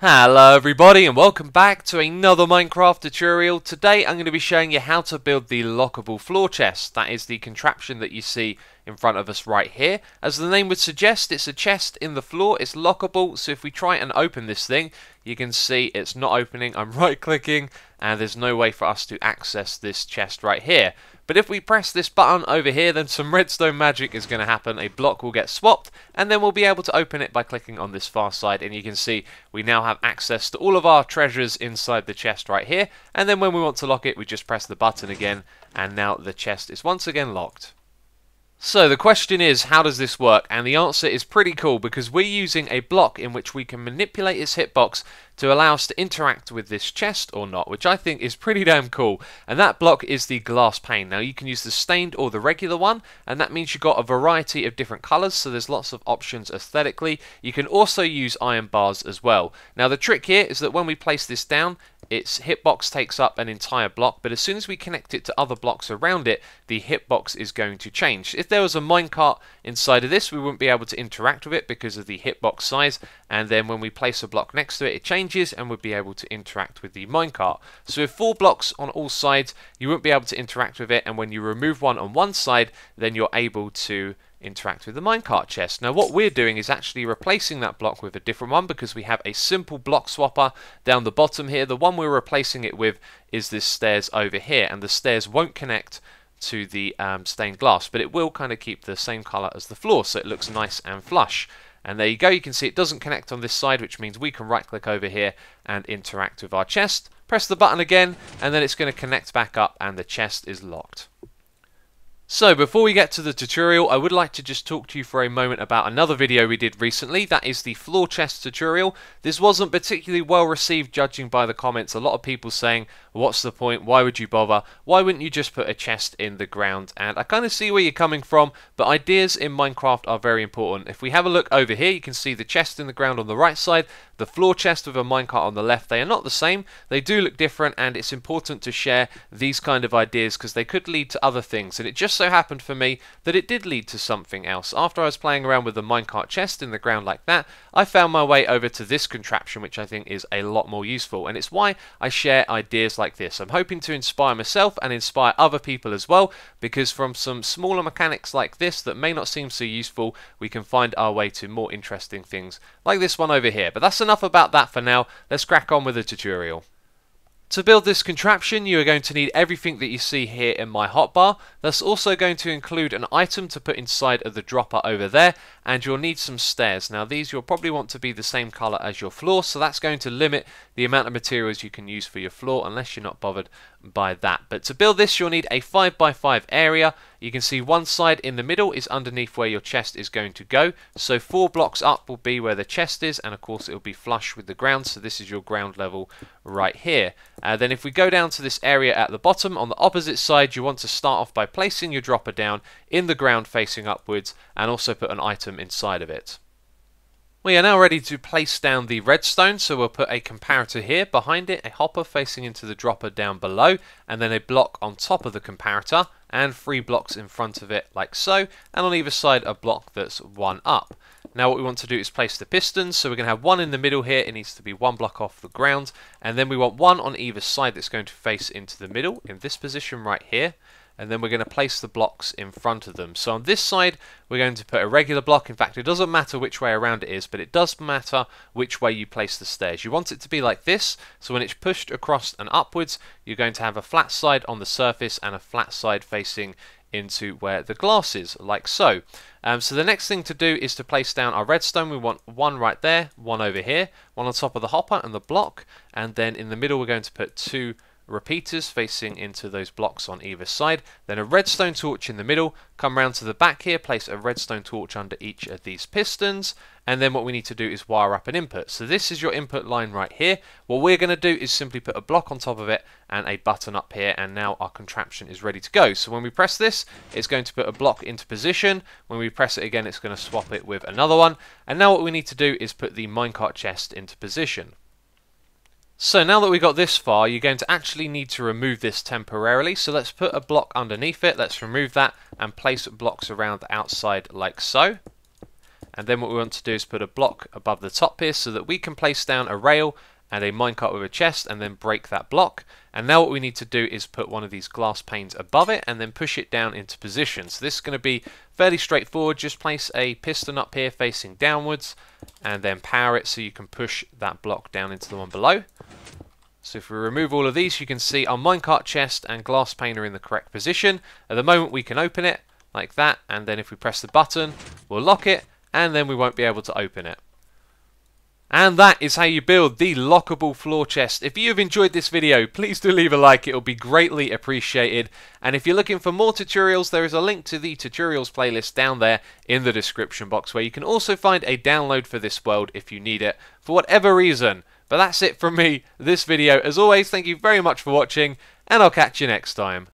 Hello everybody and welcome back to another Minecraft tutorial. Today I'm going to be showing you how to build the lockable floor chest. That is the contraption that you see in front of us right here. As the name would suggest, it's a chest in the floor, it's lockable, so if we try and open this thing, you can see it's not opening. I'm right clicking and there's no way for us to access this chest right here. But if we press this button over here, then some redstone magic is going to happen. A block will get swapped, and then we'll be able to open it by clicking on this far side. And you can see we now have access to all of our treasures inside the chest right here. And then when we want to lock it, we just press the button again, and now the chest is once again locked. So the question is, how does this work? And the answer is pretty cool, because we're using a block in which we can manipulate its hitbox to allow us to interact with this chest or not, which I think is pretty damn cool. And that block is the glass pane. Now you can use the stained or the regular one, and that means you've got a variety of different colours, so there's lots of options aesthetically. You can also use iron bars as well. Now the trick here is that when we place this down, its hitbox takes up an entire block, but as soon as we connect it to other blocks around it, the hitbox is going to change. If there was a minecart inside of this, we wouldn't be able to interact with it because of the hitbox size, and then when we place a block next to it, it changes and would be able to interact with the minecart. So with 4 blocks on all sides, you wouldn't be able to interact with it, and when you remove one on one side, then you're able to interact with the minecart chest. Now what we're doing is actually replacing that block with a different one, because we have a simple block swapper down the bottom here. The one we're replacing it with is this stairs over here, and the stairs won't connect to the stained glass, but it will kind of keep the same color as the floor, so it looks nice and flush. And there you go, you can see it doesn't connect on this side, which means we can right click over here and interact with our chest, press the button again, and then it's going to connect back up and the chest is locked. So before we get to the tutorial, I would like to just talk to you for a moment about another video we did recently. That is the floor chest tutorial. This wasn't particularly well received, judging by the comments. A lot of people saying, what's the point, why would you bother, why wouldn't you just put a chest in the ground? And I kind of see where you're coming from, but ideas in Minecraft are very important. If we have a look over here, you can see the chest in the ground on the right side, the floor chest with a minecart on the left. They are not the same, they do look different, and it's important to share these kind of ideas because they could lead to other things. And it just so happened for me that it did lead to something else. After I was playing around with the minecart chest in the ground like that, I found my way over to this contraption, which I think is a lot more useful, and it's why I share ideas like this. I'm hoping to inspire myself and inspire other people as well, because from some smaller mechanics like this that may not seem so useful, we can find our way to more interesting things like this one over here. But that's enough about that for now. Let's crack on with the tutorial. To build this contraption, you are going to need everything that you see here in my hotbar. That's also going to include an item to put inside of the dropper over there, and you'll need some stairs. Now these you'll probably want to be the same color as your floor, so that's going to limit the amount of materials you can use for your floor unless you're not bothered by that. But to build this, you'll need a 5x5 area. You can see one side in the middle is underneath where your chest is going to go, so 4 blocks up will be where the chest is, and of course it will be flush with the ground, so this is your ground level right here. Then if we go down to this area at the bottom, on the opposite side, you want to start off by placing your dropper down in the ground facing upwards, and also put an item inside of it. We are now ready to place down the redstone, so we'll put a comparator here, behind it a hopper facing into the dropper down below, and then a block on top of the comparator, and 3 blocks in front of it like so, and on either side a block that's 1 up. Now what we want to do is place the pistons, so we're going to have 1 in the middle here, it needs to be 1 block off the ground, and then we want 1 on either side that's going to face into the middle, in this position right here, and then we're going to place the blocks in front of them. So on this side we're going to put a regular block. In fact, it doesn't matter which way around it is, but it does matter which way you place the stairs. You want it to be like this, so when it's pushed across and upwards, you're going to have a flat side on the surface and a flat side facing into where the glass is, like so. So the next thing to do is to place down our redstone. We want 1 right there, 1 over here, 1 on top of the hopper and the block, and then in the middle we're going to put 2 repeaters facing into those blocks on either side, then a redstone torch in the middle, come round to the back here, place a redstone torch under each of these pistons, and then what we need to do is wire up an input. So this is your input line right here. What we're going to do is simply put a block on top of it and a button up here, and now our contraption is ready to go. So when we press this, it's going to put a block into position. When we press it again, it's going to swap it with another one, and now what we need to do is put the minecart chest into position. So now that we got this far, you're going to actually need to remove this temporarily. So let's put a block underneath it, let's remove that and place blocks around the outside like so. And then what we want to do is put a block above the top here so that we can place down a rail and a minecart with a chest and then break that block. And now what we need to do is put one of these glass panes above it and then push it down into position. So this is going to be fairly straightforward. Just place a piston up here facing downwards and then power it so you can push that block down into the one below. So if we remove all of these, you can see our minecart chest and glass pane are in the correct position. At the moment we can open it like that, and then if we press the button we'll lock it and then we won't be able to open it. And that is how you build the lockable floor chest. If you have enjoyed this video, please do leave a like, it will be greatly appreciated. And if you're looking for more tutorials, there is a link to the tutorials playlist down there in the description box, where you can also find a download for this world if you need it for whatever reason. But that's it from me, this video. As always, thank you very much for watching, and I'll catch you next time.